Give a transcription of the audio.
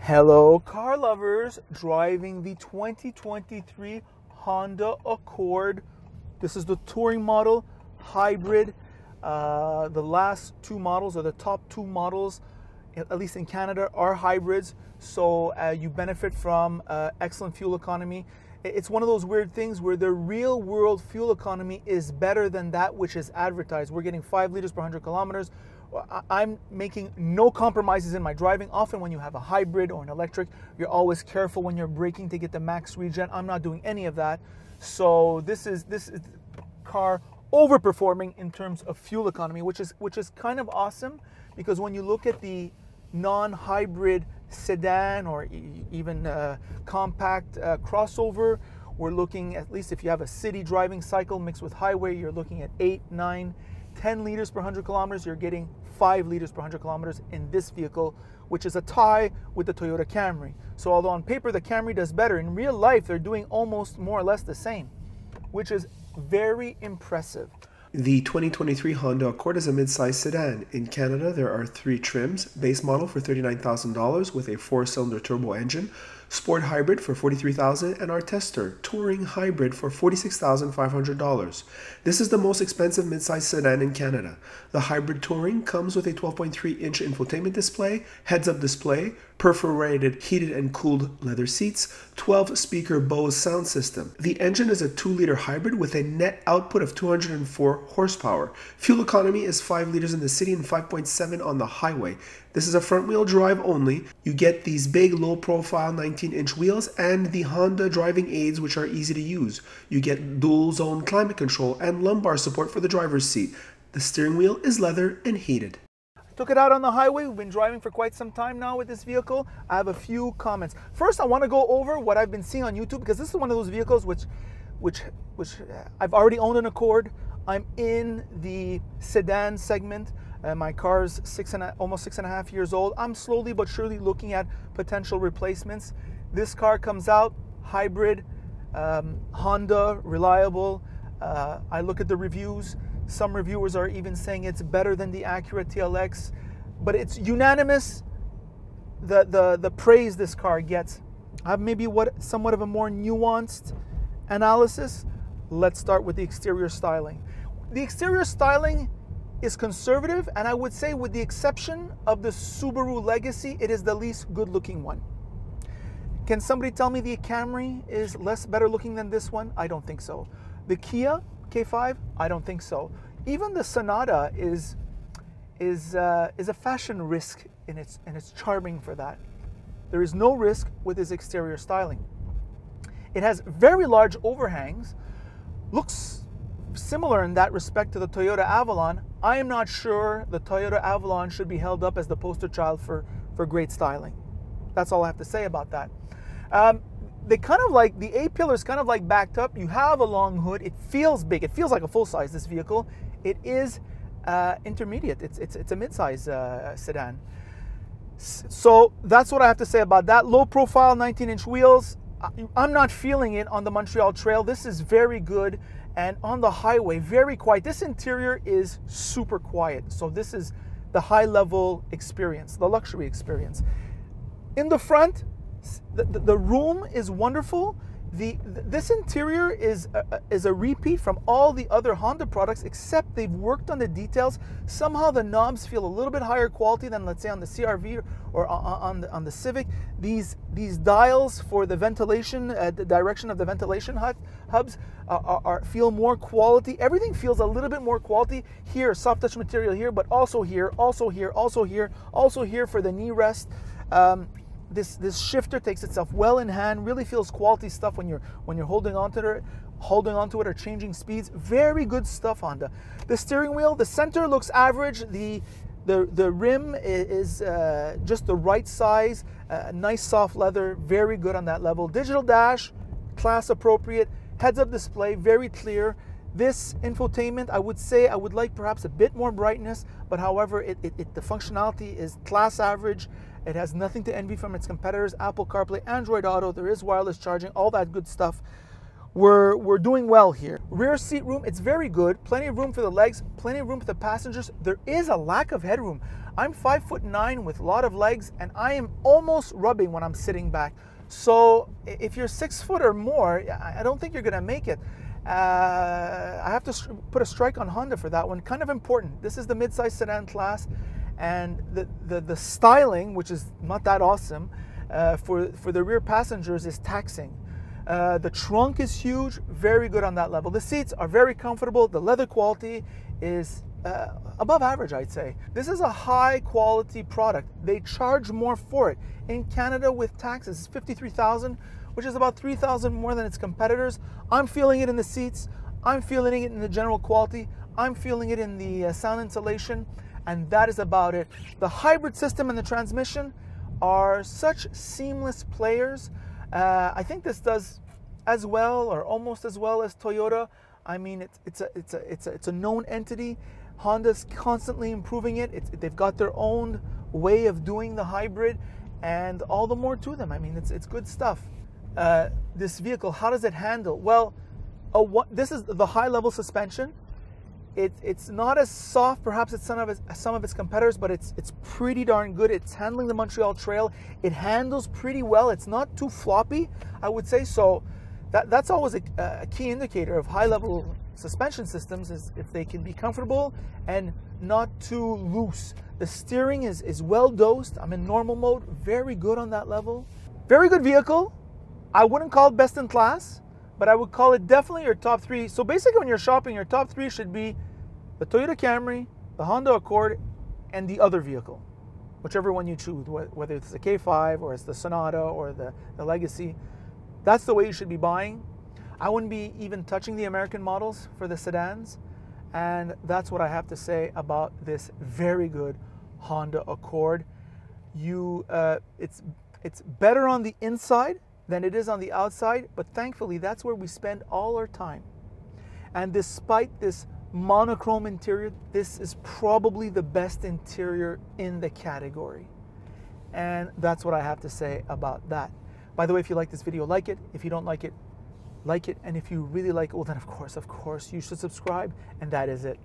Hello car lovers, driving the 2023 Honda Accord. This is the touring model, hybrid. The last two models, or the top two models, at least in Canada, are hybrids. So you benefit from excellent fuel economy. It's one of those weird things where the real world fuel economy is better than that which is advertised. We're getting 5 liters per 100 kilometers. I'm making no compromises in my driving. Often when you have a hybrid or an electric, you're always careful when you're braking to get the max regen. I'm not doing any of that. So this is car overperforming in terms of fuel economy, which is kind of awesome, because when you look at the non-hybrid sedan or even compact crossover, we're looking, at least if you have a city driving cycle mixed with highway, you're looking at 8, 9, 10 liters per 100 kilometers. You're getting 5 liters per 100 kilometers in this vehicle, which is a tie with the Toyota Camry. So although on paper the Camry does better, in real life they're doing almost more or less the same, which is very impressive. The 2023 Honda Accord is a mid-size sedan. In Canada, there are 3 trims: base model for $39,000 with a 4-cylinder turbo engine, sport hybrid for $43,000, and our tester, touring hybrid for $46,500. This is the most expensive mid-size sedan in Canada. The hybrid touring comes with a 12.3-inch infotainment display, heads-up display, perforated heated and cooled leather seats, 12-speaker Bose sound system. The engine is a 2-liter hybrid with a net output of 204 horsepower. Fuel economy is 5 liters in the city and 5.7 on the highway. This is a front-wheel drive only. You get these big low-profile 19-inch wheels and the Honda driving aids, which are easy to use. You get dual-zone climate control and lumbar support for the driver's seat. The steering wheel is leather and heated. Took it out on the highway. We've been driving for quite some time now with this vehicle. I have a few comments. First, I want to go over what I've been seeing on YouTube, because this is one of those vehicles which I've already owned an Accord. I'm in the sedan segment. My car's almost 6.5 years old. I'm slowly but surely looking at potential replacements. This car comes out, hybrid, Honda, reliable. I look at the reviews. Some reviewers are even saying it's better than the Acura TLX, but it's unanimous the praise this car gets. I have maybe somewhat of a more nuanced analysis. Let's start with the exterior styling. The exterior styling is conservative, and I would say, with the exception of the Subaru Legacy, it is the least good-looking one. Can somebody tell me the Camry is better looking than this one? I don't think so. The Kia K5, I don't think so. Even the Sonata is a fashion risk, and it's charming for that. There is no risk with his exterior styling. It has very large overhangs, looks similar in that respect to the Toyota Avalon. I am not sure the Toyota Avalon should be held up as the poster child for great styling. That's all I have to say about that. They kind of like, the A-pillar is kind of like backed up. You have a long hood. It feels big. It feels like a full-size, this vehicle. It is intermediate. It's a mid-size sedan. So that's what I have to say about that. Low-profile 19-inch wheels. I'm not feeling it on the Montreal Trail. This is very good. And on the highway, very quiet. This interior is super quiet. So this is the high-level experience, the luxury experience. In the front, the room is wonderful. This interior is a repeat from all the other Honda products, except they've worked on the details. Somehow the knobs feel a little bit higher quality than, let's say, on the CR-V or on the Civic. These dials for the ventilation, the direction of the ventilation hubs feel more quality. Everything feels a little bit more quality here. Soft touch material here, but also here, also here, also here, also here for the knee rest. This shifter takes itself well in hand. Really feels quality stuff when you're holding onto it or changing speeds. Very good stuff, Honda. The steering wheel, the center looks average. The rim is just the right size. Nice soft leather. Very good on that level. Digital dash, class appropriate. Heads-up display, very clear. This infotainment, I would say I would like perhaps a bit more brightness, but however, the functionality is class average. It has nothing to envy from its competitors. Apple CarPlay, Android Auto, there is wireless charging, all that good stuff. We're doing well here. Rear seat room, it's very good. Plenty of room for the legs, plenty of room for the passengers. There is a lack of headroom. I'm 5'9" with a lot of legs, and I am almost rubbing when I'm sitting back. So if you're 6 foot or more, I don't think you're gonna make it. I have to put a strike on Honda for that one. Kind of important. This is the mid-size sedan class, and the styling, which is not that awesome, for the rear passengers is taxing. The trunk is huge, very good on that level. The seats are very comfortable. The leather quality is above average, I'd say. This is a high quality product. They charge more for it. In Canada with taxes, it's $53,000, which is about $3,000 more than its competitors. I'm feeling it in the seats. I'm feeling it in the general quality. I'm feeling it in the sound insulation, and that is about it. The hybrid system and the transmission are such seamless players. I think this does as well or almost as well as Toyota. I mean, it's a known entity. Honda's constantly improving it. They've got their own way of doing the hybrid, and all the more to them. I mean, it's good stuff. This vehicle, how does it handle? Well, this is the high-level suspension. It's not as soft, perhaps, as some of its competitors, but it's pretty darn good. It's handling the Montreal Trail. It handles pretty well. It's not too floppy, I would say. So that's always a key indicator of high-level suspension systems, is if they can be comfortable and not too loose. The steering is well dosed. I'm in normal mode. Very good on that level. Very good vehicle. I wouldn't call it best in class, but I would call it definitely your top three. So basically, when you're shopping, your top three should be the Toyota Camry, the Honda Accord, and the other vehicle, whichever one you choose, whether it's the K5 or it's the Sonata or the Legacy. That's the way you should be buying. I wouldn't be even touching the American models for the sedans. And that's what I have to say about this very good Honda Accord. It's better on the inside than it is on the outside, but thankfully that's where we spend all our time. And despite this monochrome interior, this is probably the best interior in the category. And that's what I have to say about that. By the way, if you like this video, like it. If you don't like it, like it. And if you really like it, well then of course, you should subscribe. And that is it.